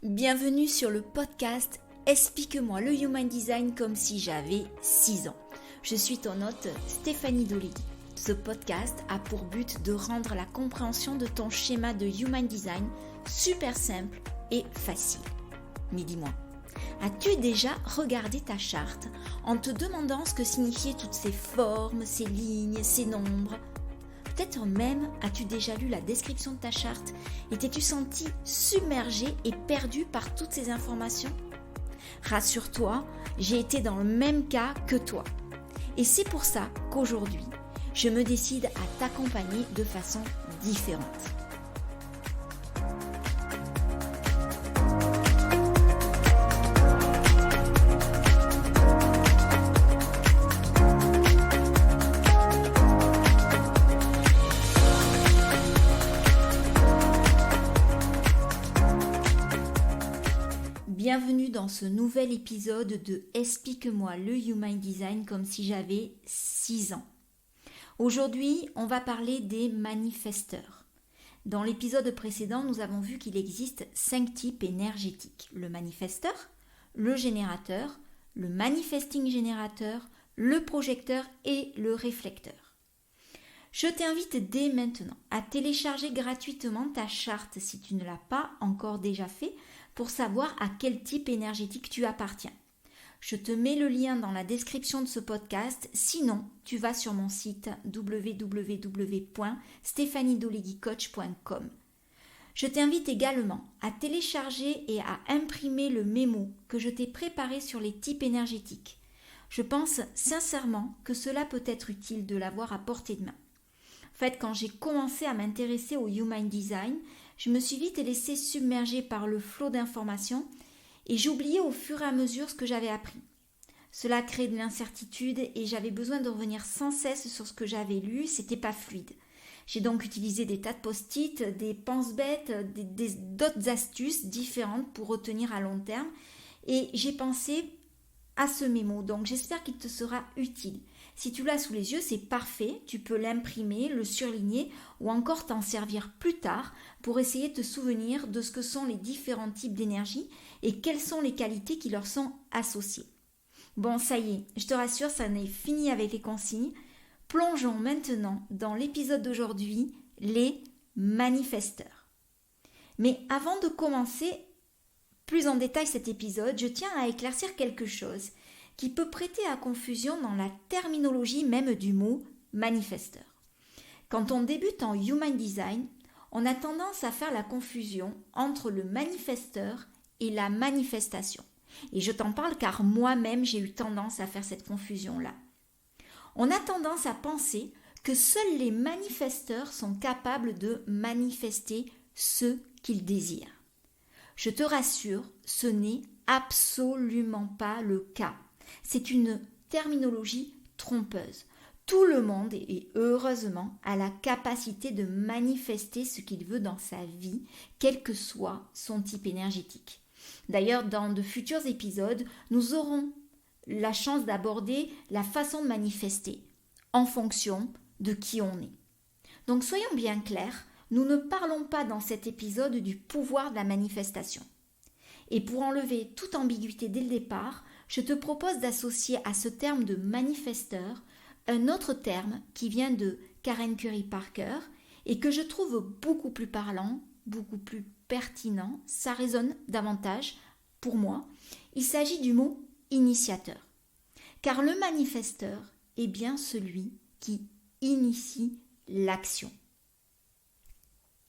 Bienvenue sur le podcast Explique-moi le Human Design comme si j'avais 6 ans. Je suis ton hôte Stéphanie Doligui. Ce podcast a pour but de rendre la compréhension de ton schéma de Human Design super simple et facile. Mais dis-moi, as-tu déjà regardé ta charte en te demandant ce que signifiaient toutes ces formes, ces lignes, ces nombres ? Peut-être même as-tu déjà lu la description de ta charte et t'es-tu senti submergé et perdu par toutes ces informations ? Rassure-toi, j'ai été dans le même cas que toi. Et c'est pour ça qu'aujourd'hui, je me décide à t'accompagner de façon différente. Bienvenue dans ce nouvel épisode de Explique-moi le Human Design comme si j'avais 6 ans. Aujourd'hui, on va parler des manifesteurs. Dans l'épisode précédent, nous avons vu qu'il existe 5 types énergétiques. Le manifesteur, le générateur, le manifesting générateur, le projecteur et le réflecteur. Je t'invite dès maintenant à télécharger gratuitement ta charte si tu ne l'as pas encore déjà fait pour savoir à quel type énergétique tu appartiens. Je te mets le lien dans la description de ce podcast, sinon tu vas sur mon site www.stéphaniedoligui-coach.com. Je t'invite également à télécharger et à imprimer le mémo que je t'ai préparé sur les types énergétiques. Je pense sincèrement que cela peut être utile de l'avoir à portée de main. En fait, quand j'ai commencé à m'intéresser au Human Design, je me suis vite laissée submerger par le flot d'informations et j'oubliais au fur et à mesure ce que j'avais appris. Cela crée de l'incertitude et j'avais besoin de revenir sans cesse sur ce que j'avais lu, c'était pas fluide. J'ai donc utilisé des tas de post-it, des pense-bêtes, d'autres astuces différentes pour retenir à long terme et j'ai pensé à ce mémo, donc j'espère qu'il te sera utile. Si tu l'as sous les yeux, c'est parfait, tu peux l'imprimer, le surligner ou encore t'en servir plus tard pour essayer de te souvenir de ce que sont les différents types d'énergie et quelles sont les qualités qui leur sont associées. Bon, ça y est, je te rassure, ça n'est fini avec les consignes. Plongeons maintenant dans l'épisode d'aujourd'hui, les manifesteurs. Mais avant de commencer plus en détail cet épisode, je tiens à éclaircir quelque chose qui peut prêter à confusion dans la terminologie même du mot manifesteur. Quand on débute en Human Design, on a tendance à faire la confusion entre le manifesteur et la manifestation. Et je t'en parle car moi-même j'ai eu tendance à faire cette confusion-là. On a tendance à penser que seuls les manifesteurs sont capables de manifester ce qu'ils désirent. Je te rassure, ce n'est absolument pas le cas. C'est une terminologie trompeuse. Tout le monde, et heureusement, a la capacité de manifester ce qu'il veut dans sa vie, quel que soit son type énergétique. D'ailleurs, dans de futurs épisodes, nous aurons la chance d'aborder la façon de manifester en fonction de qui on est. Donc soyons bien clairs, nous ne parlons pas dans cet épisode du pouvoir de la manifestation. Et pour enlever toute ambiguïté dès le départ, je te propose d'associer à ce terme de manifesteur un autre terme qui vient de Karen Curry Parker et que je trouve beaucoup plus parlant, beaucoup plus pertinent, ça résonne davantage pour moi. Il s'agit du mot initiateur. Car le manifesteur est bien celui qui initie l'action.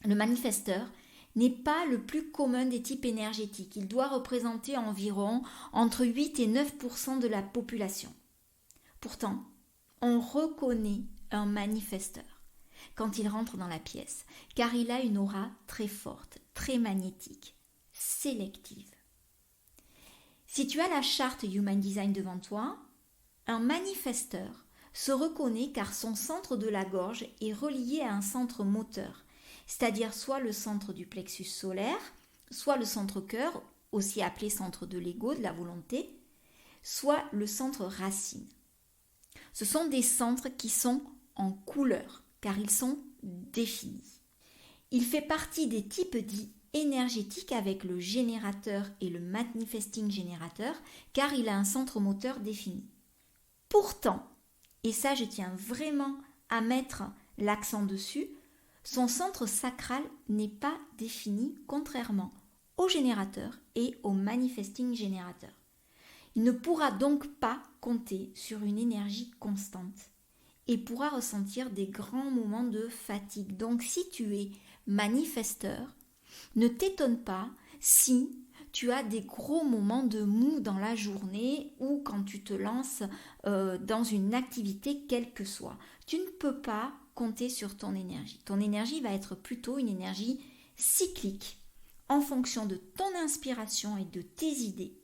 Le manifesteur n'est pas le plus commun des types énergétiques. Il doit représenter environ entre 8 et 9% de la population. Pourtant, on reconnaît un manifesteur quand il rentre dans la pièce, car il a une aura très forte, très magnétique, sélective. Si tu as la charte Human Design devant toi, un manifesteur se reconnaît car son centre de la gorge est relié à un centre moteur, c'est-à-dire soit le centre du plexus solaire, soit le centre cœur, aussi appelé centre de l'ego, de la volonté, soit le centre racine. Ce sont des centres qui sont en couleur, car ils sont définis. Il fait partie des types dits énergétique avec le générateur et le manifesting générateur, car il a un centre moteur défini. Pourtant, et ça je tiens vraiment à mettre l'accent dessus, son centre sacral n'est pas défini, contrairement au générateur et au manifesting générateur. Il ne pourra donc pas compter sur une énergie constante et pourra ressentir des grands moments de fatigue. Donc si tu es manifesteur, ne t'étonne pas si tu as des gros moments de mou dans la journée ou quand tu te lances dans une activité quelle que soit. Tu ne peux pas compter sur ton énergie. Ton énergie va être plutôt une énergie cyclique en fonction de ton inspiration et de tes idées.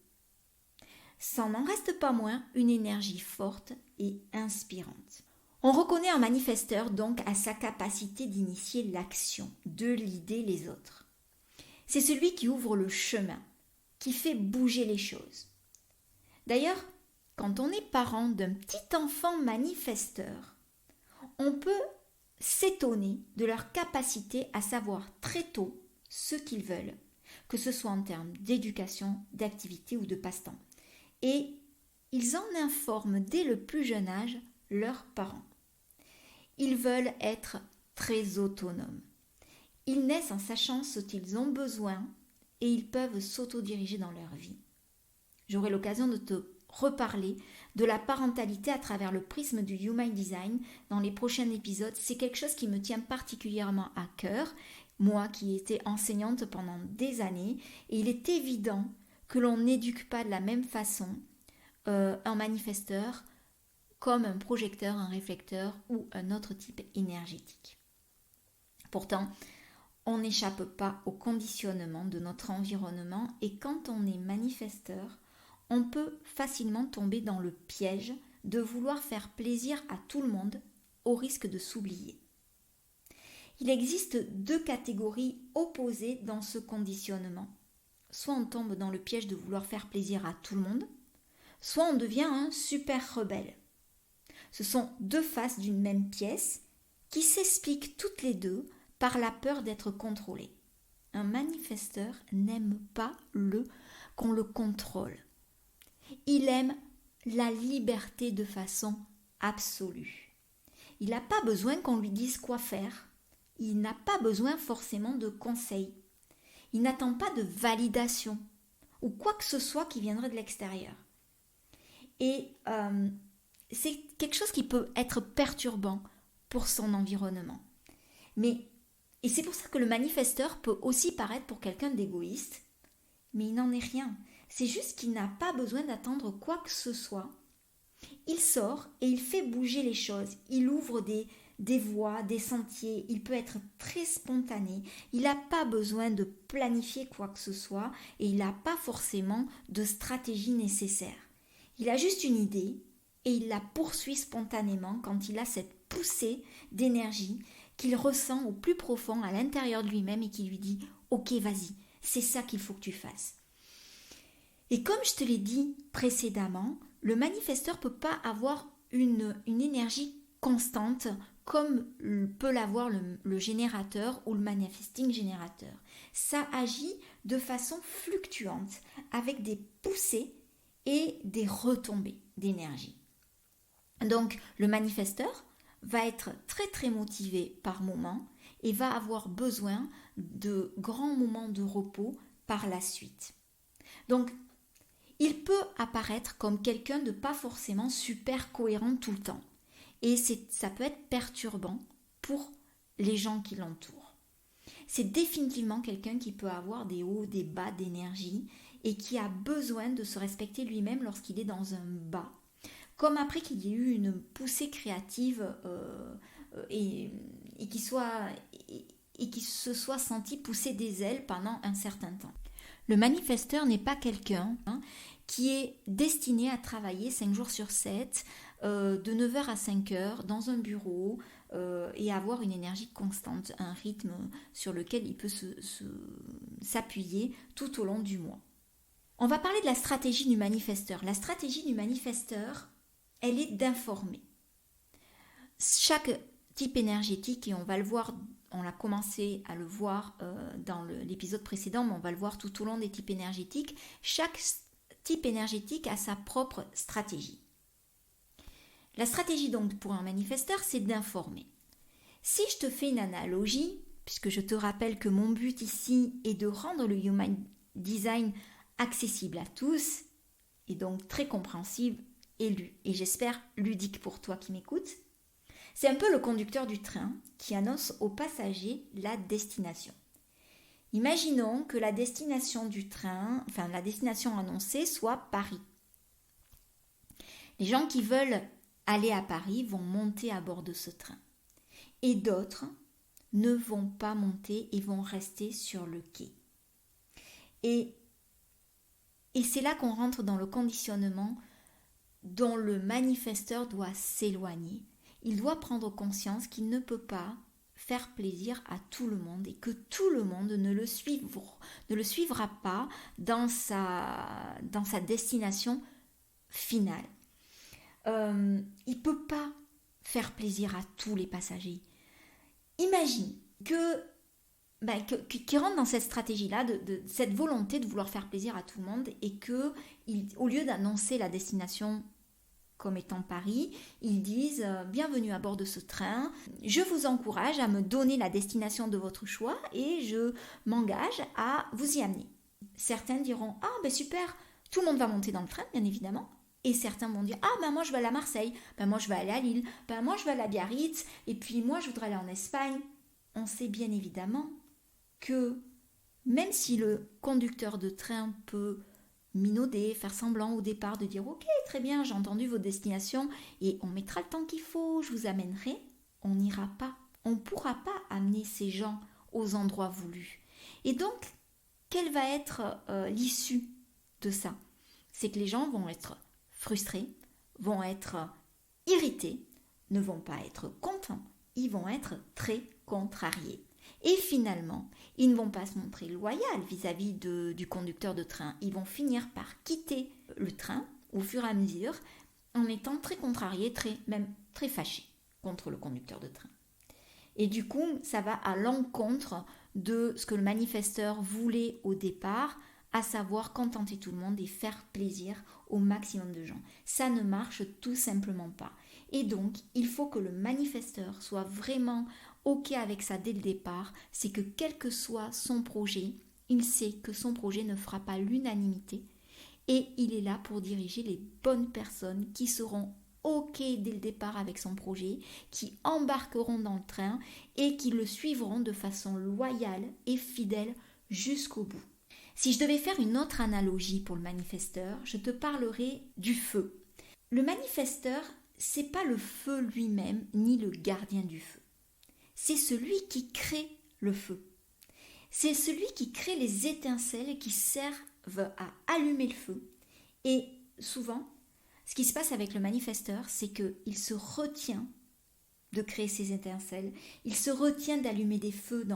Ça n'en reste pas moins une énergie forte et inspirante. On reconnaît un manifesteur donc à sa capacité d'initier l'action, de l'idée les autres. C'est celui qui ouvre le chemin, qui fait bouger les choses. D'ailleurs, quand on est parent d'un petit enfant manifesteur, on peut s'étonner de leur capacité à savoir très tôt ce qu'ils veulent, que ce soit en termes d'éducation, d'activité ou de passe-temps. Et ils en informent dès le plus jeune âge leurs parents. Ils veulent être très autonomes. Ils naissent en sachant ce qu'ils ont besoin et ils peuvent s'autodiriger dans leur vie. J'aurai l'occasion de te reparler de la parentalité à travers le prisme du Human Design dans les prochains épisodes. C'est quelque chose qui me tient particulièrement à cœur, moi qui étais enseignante pendant des années, et il est évident que l'on n'éduque pas de la même façon un manifesteur comme un projecteur, un réflecteur ou un autre type énergétique. Pourtant, on n'échappe pas au conditionnement de notre environnement et quand on est manifesteur, on peut facilement tomber dans le piège de vouloir faire plaisir à tout le monde au risque de s'oublier. Il existe deux catégories opposées dans ce conditionnement. Soit on tombe dans le piège de vouloir faire plaisir à tout le monde, soit on devient un super rebelle. Ce sont deux faces d'une même pièce qui s'expliquent toutes les deux par la peur d'être contrôlé. Un manifesteur n'aime pas qu'on le contrôle. Il aime la liberté de façon absolue. Il n'a pas besoin qu'on lui dise quoi faire. Il n'a pas besoin forcément de conseils. Il n'attend pas de validation ou quoi que ce soit qui viendrait de l'extérieur. Et c'est quelque chose qui peut être perturbant pour son environnement. Et c'est pour ça que le manifesteur peut aussi paraître pour quelqu'un d'égoïste, mais il n'en est rien. C'est juste qu'il n'a pas besoin d'attendre quoi que ce soit. Il sort et il fait bouger les choses. Il ouvre des voies, des sentiers. Il peut être très spontané. Il n'a pas besoin de planifier quoi que ce soit et il n'a pas forcément de stratégie nécessaire. Il a juste une idée et il la poursuit spontanément quand il a cette poussée d'énergie qu'il ressent au plus profond à l'intérieur de lui-même et qui lui dit « Ok, vas-y, c'est ça qu'il faut que tu fasses ». Et comme je te l'ai dit précédemment, le manifesteur ne peut pas avoir une énergie constante comme peut l'avoir le générateur ou le manifesting générateur. Ça agit de façon fluctuante avec des poussées et des retombées d'énergie. Donc le manifesteur va être très très motivé par moment et va avoir besoin de grands moments de repos par la suite. Donc il peut apparaître comme quelqu'un de pas forcément super cohérent tout le temps. Et ça peut être perturbant pour les gens qui l'entourent. C'est définitivement quelqu'un qui peut avoir des hauts, des bas d'énergie et qui a besoin de se respecter lui-même lorsqu'il est dans un bas. Comme après qu'il y ait eu une poussée créative et qu'il se soit senti pousser des ailes pendant un certain temps. Le manifesteur n'est pas quelqu'un qui est destiné à travailler 5 jours sur 7, de 9h à 5h dans un bureau et avoir une énergie constante, un rythme sur lequel il peut s'appuyer tout au long du mois. On va parler de la stratégie du manifesteur. La stratégie du manifesteur, elle est d'informer. Chaque type énergétique, et on va le voir on l'a commencé à le voir dans l'épisode précédent, mais on va le voir tout au long des types énergétiques. Chaque type énergétique a sa propre stratégie. La stratégie donc pour un manifesteur, c'est d'informer. Si je te fais une analogie, puisque je te rappelle que mon but ici est de rendre le Human Design accessible à tous, et donc très compréhensible et j'espère ludique pour toi qui m'écoutes, c'est un peu le conducteur du train qui annonce aux passagers la destination. Imaginons que la destination du train, la destination annoncée soit Paris. Les gens qui veulent aller à Paris vont monter à bord de ce train. Et d'autres ne vont pas monter et vont rester sur le quai. Et c'est là qu'on rentre dans le conditionnement dont le manifesteur doit s'éloigner. Il doit prendre conscience qu'il ne peut pas faire plaisir à tout le monde et que tout le monde ne le suivra pas dans sa destination finale. Il ne peut pas faire plaisir à tous les passagers. Imagine qu'il rentre dans cette stratégie-là, de cette volonté de vouloir faire plaisir à tout le monde et qu'au lieu d'annoncer la destination comme étant Paris, ils disent « Bienvenue à bord de ce train, je vous encourage à me donner la destination de votre choix et je m'engage à vous y amener. » Certains diront « Ah ben super, tout le monde va monter dans le train, bien évidemment. » Et certains vont dire « Ah ben moi je vais aller à Marseille, ben moi je vais aller à Lille, ben moi je vais aller à Biarritz, et puis moi je voudrais aller en Espagne. » On sait bien évidemment que même si le conducteur de train peut minauder, faire semblant au départ de dire « Ok, très bien, j'ai entendu vos destinations et on mettra le temps qu'il faut, je vous amènerai », on n'ira pas. On ne pourra pas amener ces gens aux endroits voulus. Et donc, quelle va être l'issue de ça? C'est que les gens vont être frustrés, vont être irrités, ne vont pas être contents, ils vont être très contrariés. Et finalement, ils ne vont pas se montrer loyaux vis-à-vis du conducteur de train. Ils vont finir par quitter le train au fur et à mesure en étant très contrariés, même très fâchés contre le conducteur de train. Et du coup, ça va à l'encontre de ce que le manifesteur voulait au départ, à savoir contenter tout le monde et faire plaisir au maximum de gens. Ça ne marche tout simplement pas. Et donc, il faut que le manifesteur soit vraiment OK avec ça dès le départ, c'est que quel que soit son projet, il sait que son projet ne fera pas l'unanimité et il est là pour diriger les bonnes personnes qui seront OK dès le départ avec son projet, qui embarqueront dans le train et qui le suivront de façon loyale et fidèle jusqu'au bout. Si je devais faire une autre analogie pour le manifesteur, je te parlerai du feu. Le manifesteur, c'est pas le feu lui-même ni le gardien du feu. C'est celui qui crée le feu. C'est celui qui crée les étincelles qui servent à allumer le feu. Et souvent, ce qui se passe avec le manifesteur, c'est qu'il se retient de créer ces étincelles. Il se retient d'allumer des feux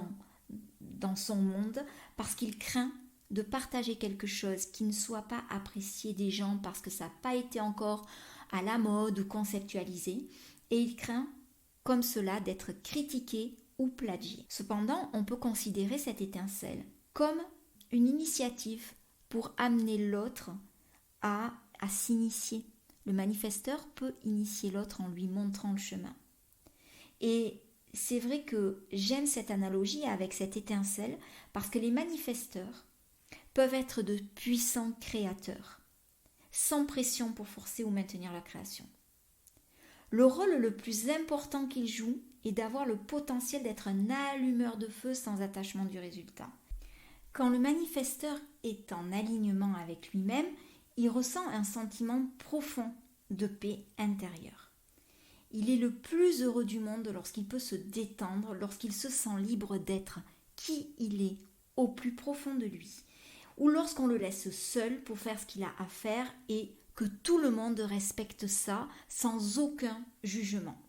dans son monde parce qu'il craint de partager quelque chose qui ne soit pas apprécié des gens parce que ça n'a pas été encore à la mode ou conceptualisé. Et il craint comme cela d'être critiqué ou plagié. Cependant, on peut considérer cette étincelle comme une initiative pour amener l'autre à s'initier. Le manifesteur peut initier l'autre en lui montrant le chemin. Et c'est vrai que j'aime cette analogie avec cette étincelle parce que les manifesteurs peuvent être de puissants créateurs, sans pression pour forcer ou maintenir la création. Le rôle le plus important qu'il joue est d'avoir le potentiel d'être un allumeur de feu sans attachement du résultat. Quand le manifesteur est en alignement avec lui-même, il ressent un sentiment profond de paix intérieure. Il est le plus heureux du monde lorsqu'il peut se détendre, lorsqu'il se sent libre d'être qui il est au plus profond de lui, ou lorsqu'on le laisse seul pour faire ce qu'il a à faire et que tout le monde respecte ça sans aucun jugement.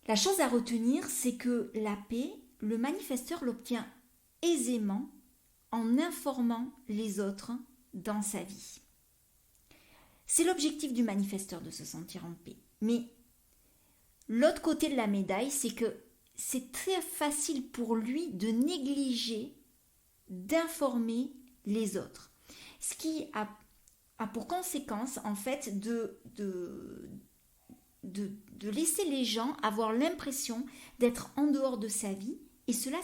La chose à retenir, c'est que la paix, le manifesteur l'obtient aisément en informant les autres dans sa vie. C'est l'objectif du manifesteur de se sentir en paix. Mais l'autre côté de la médaille, c'est que c'est très facile pour lui de négliger, d'informer les autres. Ce qui a pour conséquence, en fait, de laisser les gens avoir l'impression d'être en dehors de sa vie, et cela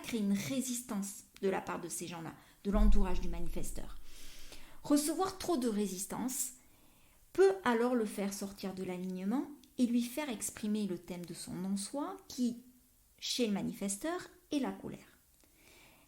crée une résistance de la part de ces gens-là, de l'entourage du manifesteur. Recevoir trop de résistance peut alors le faire sortir de l'alignement et lui faire exprimer le thème de son non-soi qui, chez le manifesteur, est la colère.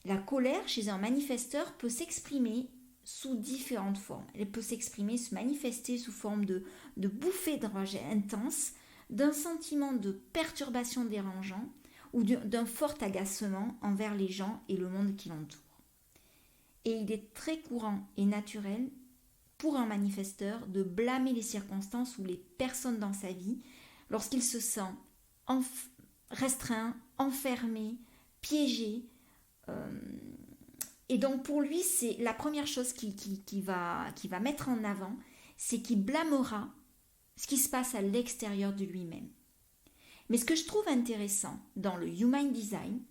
La colère chez un manifesteur peut s'exprimer sous différentes formes. Elle peut se manifester sous forme de bouffées de rejet intense, d'un sentiment de perturbation dérangeant ou d'un fort agacement envers les gens et le monde qui l'entoure. Et il est très courant et naturel pour un manifesteur de blâmer les circonstances ou les personnes dans sa vie lorsqu'il se sent restreint, enfermé, piégé. Et donc pour lui, c'est la première chose qu'il va mettre en avant, c'est qu'il blâmera ce qui se passe à l'extérieur de lui-même. Mais ce que je trouve intéressant dans le Human Design,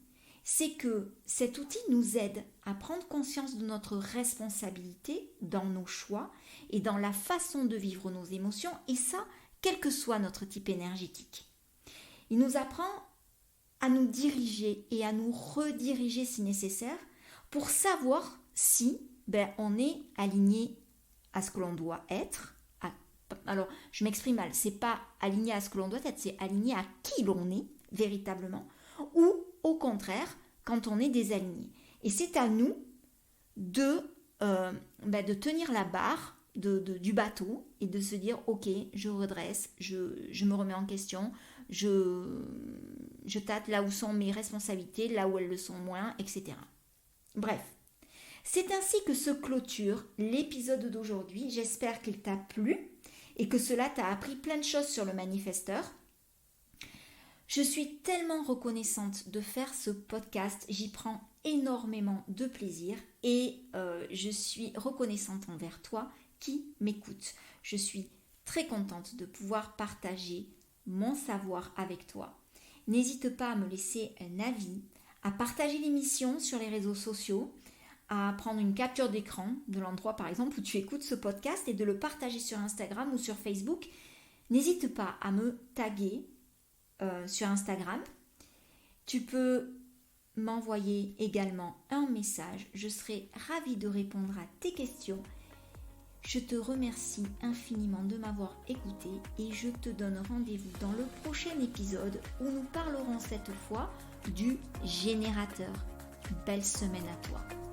c'est que cet outil nous aide à prendre conscience de notre responsabilité dans nos choix et dans la façon de vivre nos émotions, et ça, quel que soit notre type énergétique. Il nous apprend à nous diriger et à nous rediriger si nécessaire pour savoir si on est aligné à ce que l'on doit être. Alors, je m'exprime mal, c'est pas aligné à ce que l'on doit être, c'est aligné à qui l'on est véritablement, ou au contraire, quand on est désaligné. Et c'est à nous de tenir la barre du bateau et de se dire, ok, je redresse, je me remets en question, je tâte là où sont mes responsabilités, là où elles le sont moins, etc. Bref, c'est ainsi que se clôture l'épisode d'aujourd'hui. J'espère qu'il t'a plu et que cela t'a appris plein de choses sur le manifesteur. Je suis tellement reconnaissante de faire ce podcast, j'y prends énormément de plaisir et je suis reconnaissante envers toi qui m'écoutes. Je suis très contente de pouvoir partager mon savoir avec toi. N'hésite pas à me laisser un avis, à partager l'émission sur les réseaux sociaux, à prendre une capture d'écran de l'endroit par exemple où tu écoutes ce podcast et de le partager sur Instagram ou sur Facebook. N'hésite pas à me taguer sur Instagram. Tu peux m'envoyer également un message. Je serai ravie de répondre à tes questions. Je te remercie infiniment de m'avoir écouté et je te donne rendez-vous dans le prochain épisode où nous parlerons cette fois du générateur. Belle semaine à toi.